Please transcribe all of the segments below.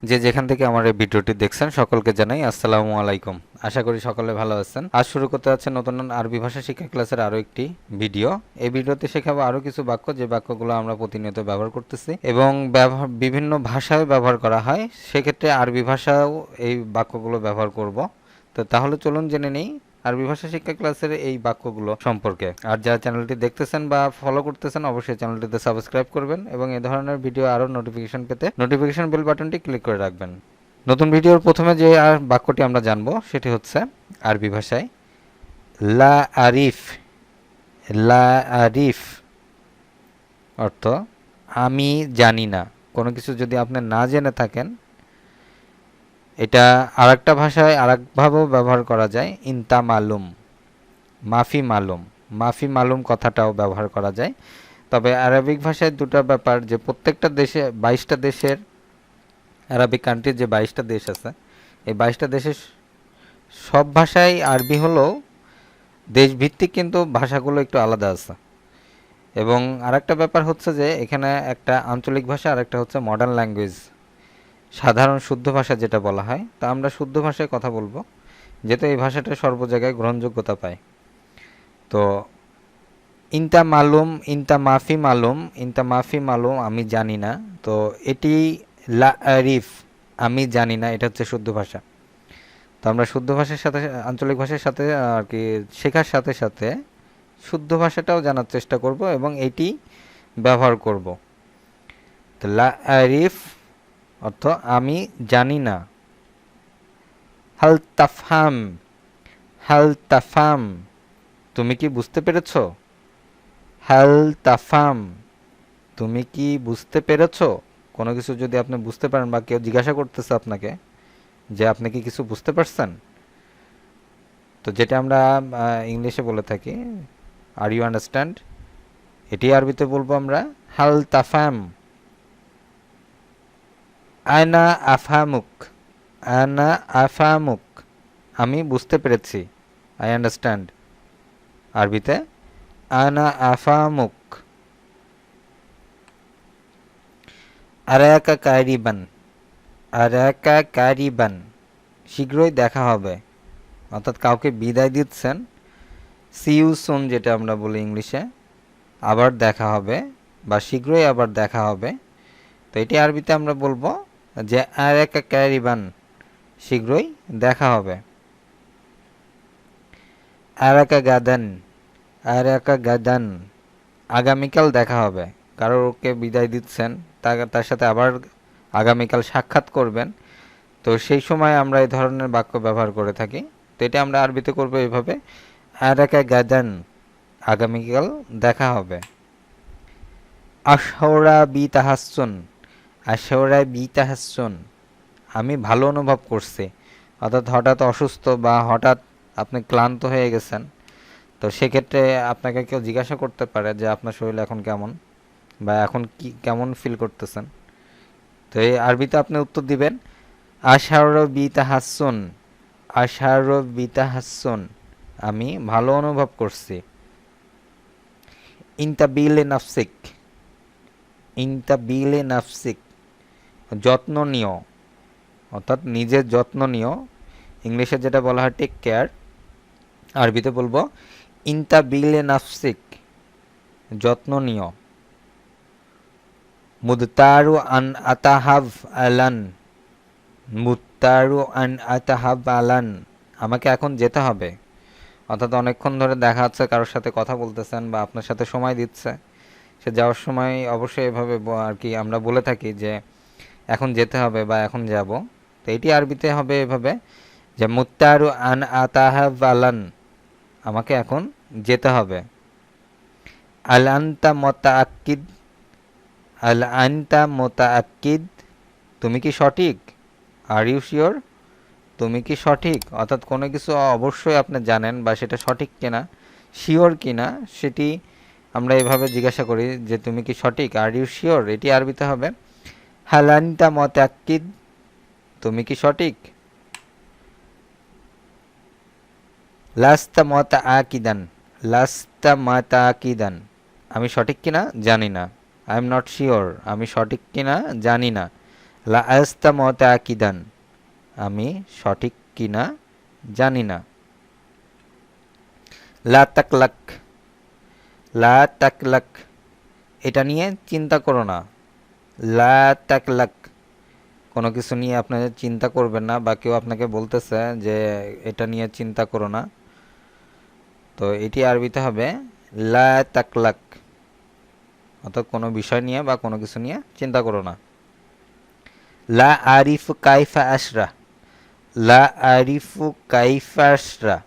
যে যেখান থেকে আমার এই ভিডিওটি দেখছেন সকলকে জানাই আসসালামু আলাইকুম। আশা করি সকলে ভালো আছেন। আজ শুরু করতে যাচ্ছে নতুন আরবি ভাষা শিক্ষা ক্লাসের আরো একটি ভিডিও। এই ভিডিওতে শেখাবো আরো কিছু বাক্য, যে বাক্যগুলো আমরা প্রতিনিয়ত ব্যবহার করতেছি এবং বিভিন্ন ভাষায় ব্যবহার করা হয়। সেক্ষেত্রে আরবি ভাষাও এই বাক্যগুলো ব্যবহার করব। তো তাহলে চলুন জেনে নেই আরবি ভাষা শিক্ষা ক্লাসের এই বাক্যগুলো সম্পর্কে। আর যারা চ্যানেলটি দেখতেছেন বা ফলো করতেছেন অবশ্যই চ্যানেলটিতে সাবস্ক্রাইব করবেন এবং এই ধরনের ভিডিও আরও নোটিফিকেশন পেতে নোটিফিকেশন বেল বাটনটি ক্লিক করে রাখবেন। নতুন ভিডিওর প্রথমে যে বাক্যটি আমরা জানবো সেটি হচ্ছে আরবি ভাষায় লা আরিফ। লা আরিফ অর্থ আমি জানি না। কোনো কিছু যদি আপনি না জেনে থাকেন, এটা আরেকটা ভাষায় আরেকভাবেও ব্যবহার করা যায়। ইনতা মালুম, মাফি মালুম। মাফি মালুম কথাটাও ব্যবহার করা যায়। তবে আরবিক ভাষায় দুটো ব্যাপার, যে প্রত্যেকটা দেশে 22টা দেশের, আরবিক কান্ট্রির যে 22টা দেশ আছে, এই 22টা দেশের সব ভাষাই আরবি হলেও দেশভিত্তিক কিন্তু ভাষাগুলো একটু আলাদা আছে। এবং আরেকটা ব্যাপার হচ্ছে যে এখানে একটা আঞ্চলিক ভাষা আর একটা হচ্ছে মডার্ন ল্যাঙ্গুয়েজ, সাধারণ শুদ্ধ ভাষা যেটা বলা হয়। তা আমরা শুদ্ধ ভাষায় কথা বলবো, যেহেতু এই ভাষাটা সর্ব জায়গায় গ্রহণযোগ্যতা পায়। তো ইনতা মালুম, ইনতা মাফি মালুম, ইনতা মাফি মালুম আমি জানি না। তো এটি লা আরিফ, আমি জানি না, এটা হচ্ছে শুদ্ধ ভাষা। তো আমরা শুদ্ধ ভাষার সাথে আঞ্চলিক ভাষার সাথে আর কি শেখার সাথে সাথে শুদ্ধ ভাষাটাও জানার চেষ্টা করব এবং এটি ব্যবহার করব। তো লা আরিফ অর্থ আমি জানি না। হাল তাফহাম, হাল তাফাম, তুমি কি বুঝতে পেরেছো? হাল তাফাম, তুমি কি বুঝতে পেরেছো? কোনো কিছু যদি আপনি বুঝতে পারেন বা কেউ জিজ্ঞাসা করতেছে আপনাকে যে আপনি কি কিছু বুঝতে পারছেন, তো যেটা আমরা ইংলিশে বলে থাকি আর ইউ আন্ডারস্ট্যান্ড, এটি আরবিতে বলবো আমরা হাল তাফাম। আয়না আফামুক, আনা আফামুক, আমি বুঝতে পেরেছি। আই আন্ডারস্ট্যান্ড আরবিতে আনা আফামুক। আরাকা কারিবান, আরাকা কারিবান, শীঘ্রই দেখা হবে, অর্থাৎ কাউকে বিদায় দিচ্ছেন। সি ইউ সুন যেটা আমরা বলি ইংলিশে, আবার দেখা হবে বা শীঘ্রই আবার দেখা হবে। তো এটি আরবিতে আমরা বলবো যে আরাকা কারিবান, শীঘ্রই দেখা হবে। আরাকা গাদান, আরাকা গাদান, আগামীকাল দেখা হবে। কারোকে বিদায় দিচ্ছেন, তার সাথে আবার আগামীকাল সাক্ষাৎ করবেন। তো সেই সময় আমরা এই ধরনের বাক্য ব্যবহার করে থাকি। তো এটা আমরা আরবিতে করবো এইভাবে, আরাকা গাদান, আগামীকাল দেখা হবে। আশহরা বি তাহাসুন, আশহরা বি তাহাসুন, আমি ভালো অনুভব করছি। অর্থাৎ হঠাৎ অসুস্থ বা হঠাৎ আপনি ক্লান্ত হয়ে গেছেন, তো সেক্ষেত্রে আপনাকে কেউ জিজ্ঞাসা করতে পারে যে আপনার শরীর এখন কেমন বা এখন কি কেমন ফিল করতেছেন। তো এই আরবিতে আপনি উত্তর দিবেন আশার বি তাহাসুন, আশার বি তাহাসুন, আমি ভালো অনুভব করছি। ইনতা বিলে নাফসিক, ইনতা বিলে নাফসিক, যত্ন নিও, অর্থাৎ নিজের যত্ন নিও। ইংলিশে যেটা বলা হয় টেক কেয়ার, আরবিতে বলবো ইনতা বিলে নাফসিক, যত্ন নিও। মুদতারু আন আতাহাব আলান, মুদতারু আন আতাহাব আলান, আমাকে এখন যেতে হবে। অর্থাৎ অনেকক্ষণ ধরে দেখা যাচ্ছে কারোর সাথে কথা বলতেছেন বা আপনার সাথে সময় দিচ্ছে, সে যাওয়ার সময় অবশ্যই এভাবে আর কি আমরা বলে থাকি যে এখন যেতে হবে বা এখন যাব। তো এটি আরবিতে হবে এভাবে যে মুত্তারু আন আতাহাব আলান, আমাকে এখন যেতে হবে। আল আনতা মুতাআক্কিদ, আল আনতা মুতাআক্কিদ, তুমি কি সঠিক? আর ইউ শিওর, তুমি কি সঠিক? অর্থাৎ কোনো কিছু অবশ্যই আপনি জানেন বা সেটা সঠিক কিনা, শিওর কিনা, সেটি আমরা এভাবে জিজ্ঞাসা করি যে তুমি কি সঠিক, আর ইউ শিওর। এটি আরবিতে হবে হাল আনতা মুতাআক্কিদ, তুমি কি সঠিক। লাস্তা মুতাআকিদান, লাস্তা মুতাআকিদান, আমি সঠিক কিনা জানি না। আই এম নট শিওর, আমি সঠিক কিনা জানি না। লা আস্তা মুতাআকিদান, আমি সঠিক কিনা জানি না। লা তাকলাক, লা তাকলাক, এটা নিয়ে চিন্তা করো না। লা তাকলাক, কোনো কিছু নিয়ে আপনাদের চিন্তা করবেন না, বা কেউ আপনাকে বলতেছে যে এটা নিয়ে চিন্তা করো না, তো এটি আরবিতে হবে লা তাকলাক, অর্থাৎ কোনো বিষয় নিয়ে বা কোনো কিছু নিয়ে চিন্তা করো না। লা আরিফু কাইফা আশরা, লা আরিফু কাইফা আশরা,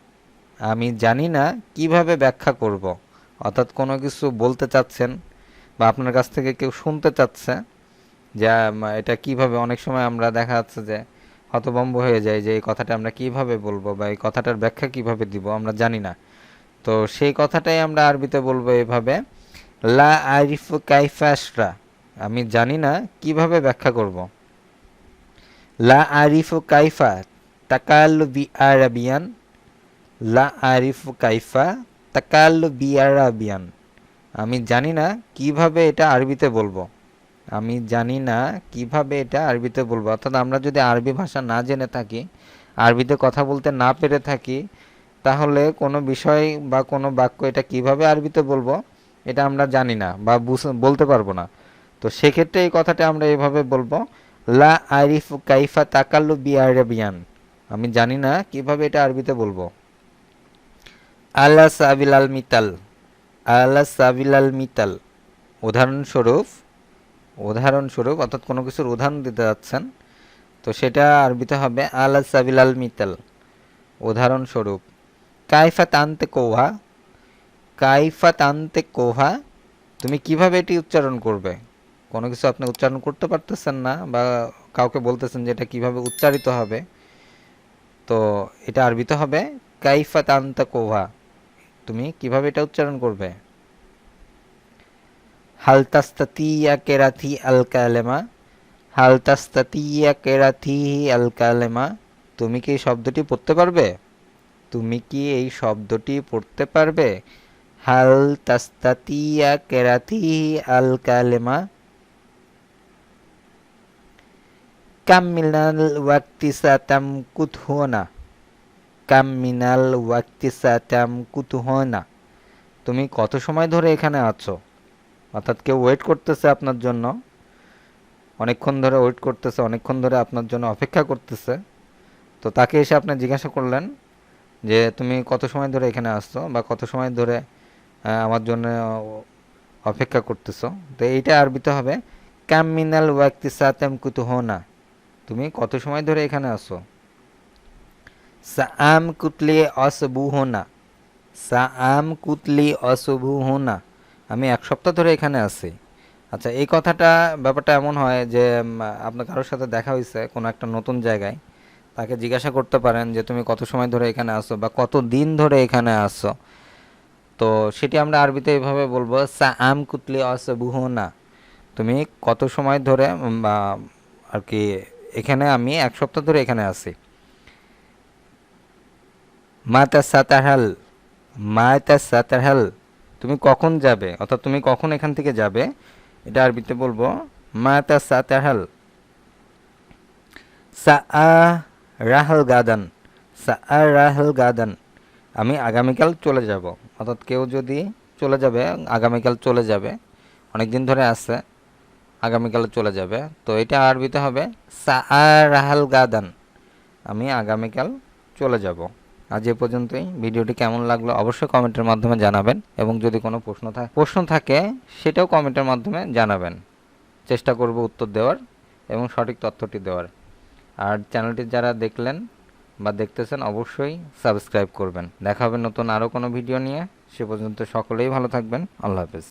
আমি জানি না কিভাবে ব্যাখ্যা করব। অর্থাৎ কোনো কিছু বলতে চাচ্ছেন বা আপনার কাছ থেকে কেউ শুনতে চাচ্ছে যে এটা কিভাবে, অনেক সময় আমরা দেখা যাচ্ছে যে হতভম্ব হয়ে যায় যে এই কথাটা আমরা কিভাবে বলবো বা এই কথাটার ব্যাখ্যা কিভাবে দিব, আমরা জানি না। তো সেই কথাটাই আমরা আরবিতে বলবো এভাবে, লা আরিফু কাইফা আশরা, আমি জানি না কিভাবে ব্যাখ্যা করব। লা আরিফু কাইফা তাকাল্লু বি আরাবিয়ান, লা আরিফু কাইফা তাকাল্লু বি আরাবিয়ান, আমি জানি না কিভাবে এটা আরবিতে বলবো। আমি জানি না কিভাবে এটা আরবিতে বলবো, অর্থাৎ আমরা যদি আরবি ভাষা না জেনে থাকি, আরবিতে কথা বলতে না পেরে থাকি, তাহলে কোনো বিষয় বা কোনো বাক্য এটা কিভাবে আরবিতে বলবো এটা আমরা জানি না বা বলতে পারবো না। তো সেক্ষেত্রে এই কথাটা আমরা এভাবে বলবো, লা আরিফু কাইফা তাকাল্লু বি আরাবিয়ান, আমি জানি না কিভাবে এটা আরবিতে বলবো। আলা সাবিলাল মিতাল, আলা সাবিলাল মিতাল, উদাহরণস্বরূপ, উদাহরণস্বরূপ অর্থাৎ কোনো কিছুর উদাহরণ দিতে যাচ্ছেন, তো সেটা আরবিতে হবে আলা সাবিলাল মিতাল, উদাহরণস্বরূপ। কাইফা তানতে কোহা, কাইফা তানতে কোহা, তুমি কিভাবে এটি উচ্চারণ করবে। কোনো কিছু আপনি উচ্চারণ করতে পারতেছেন না বা কাউকে বলতেছেন যে এটা কিভাবে উচ্চারিত হবে, তো এটা আরবিতে হবে কাইফা তানতে কোহা, তুমি কিভাবে এটা উচ্চারণ করবে। হাল তাস্তাতিয়া কেরাথি আল কালেমা, হাল তাস্তাতিয়া কেরাথি আল কালেমা, তুমি কি এই শব্দটি পড়তে পারবে, তুমি কি এই শব্দটি পড়তে পারবে। হাল তাস্তাতিয়া কেরাথি আল কালেমা। কাম মিনাল ওয়াক্তি সাতাম কুতহুনা, কাম মিনাল ওয়াক্তি সাতাম কুতহুনা, তুমি কত সময় ধরে এখানে আছো, অর্থাৎ কেউ ওয়েট করতেছে আপনার জন্য, অনেকক্ষণ ধরে ওয়েট করতেছে, অনেকক্ষণ ধরে আপনার জন্য অপেক্ষা করতেছে, তো তাকে এসে আপনি জিজ্ঞাসা করলেন যে তুমি কত সময় ধরে এখানে আসছো বা কত সময় ধরে আমার জন্য অপেক্ষা করতেছো, তো এইটা আরবিতে হবে কাম মিনাল ওয়াক্তি সাতাম কুতহুনা, তুমি কত সময় ধরে এখানে আসো। সাআম কুতলি অসবুহুনা, সাআম কুতলি অসবুহুনা, আমি এক সপ্তাহ ধরে এখানে আছি। আচ্ছা, এই কথাটা ব্যাপারটা এমন হয় যে আপনার কারোর সাথে দেখা হয়েছে কোনো একটা নতুন জায়গায়, তাকে জিজ্ঞাসা করতে পারেন যে তুমি কত সময় ধরে এখানে আসো বা কত দিন ধরে এখানে আসো, তো সেটি আমরা আরবিতে এইভাবে বলবো সাআম কুতলি অসবুহুনা, তুমি কত সময় ধরে বা আর কি এখানে, আমি এক সপ্তাহ ধরে এখানে আছি। মাতা সাতাহাল, মাতা সাতাহাল, তুমি কখন যাবে, অর্থাৎ তুমি কখন এখান থেকে যাবে, এটা আরবিতে বলবো মাতা সাতাহাল। সা রাহাল গাদান, সা রাহাল গাদান, আমি আগামীকাল চলে যাব, অর্থাৎ কেউ যদি চলে যাবে, আগামীকাল চলে যাবে, অনেক দিন ধরে আসছে, আগামীকাল চলে যাবে, তো এটা আরবিতে হবে সা রাহাল গাদান, আমি আগামীকাল চলে যাব। আজ এ পর্যন্তই। ভিডিওটি কেমন লাগলো অবশ্যই কমেন্টের মাধ্যমে জানাবেন, এবং যদি কোনো প্রশ্ন থাকে সেটাও কমেন্টের মাধ্যমে জানাবেন, চেষ্টা করব উত্তর দেওয়ার এবং সঠিক তথ্যটি দেওয়ার। আর চ্যানেলটি যারা দেখলেন বা দেখতেছেন অবশ্যই সাবস্ক্রাইব করবেন। দেখা হবে নতুন আরও কোনো ভিডিও নিয়ে, সে পর্যন্ত সকলেই ভালো থাকবেন। আল্লাহ হাফেজ।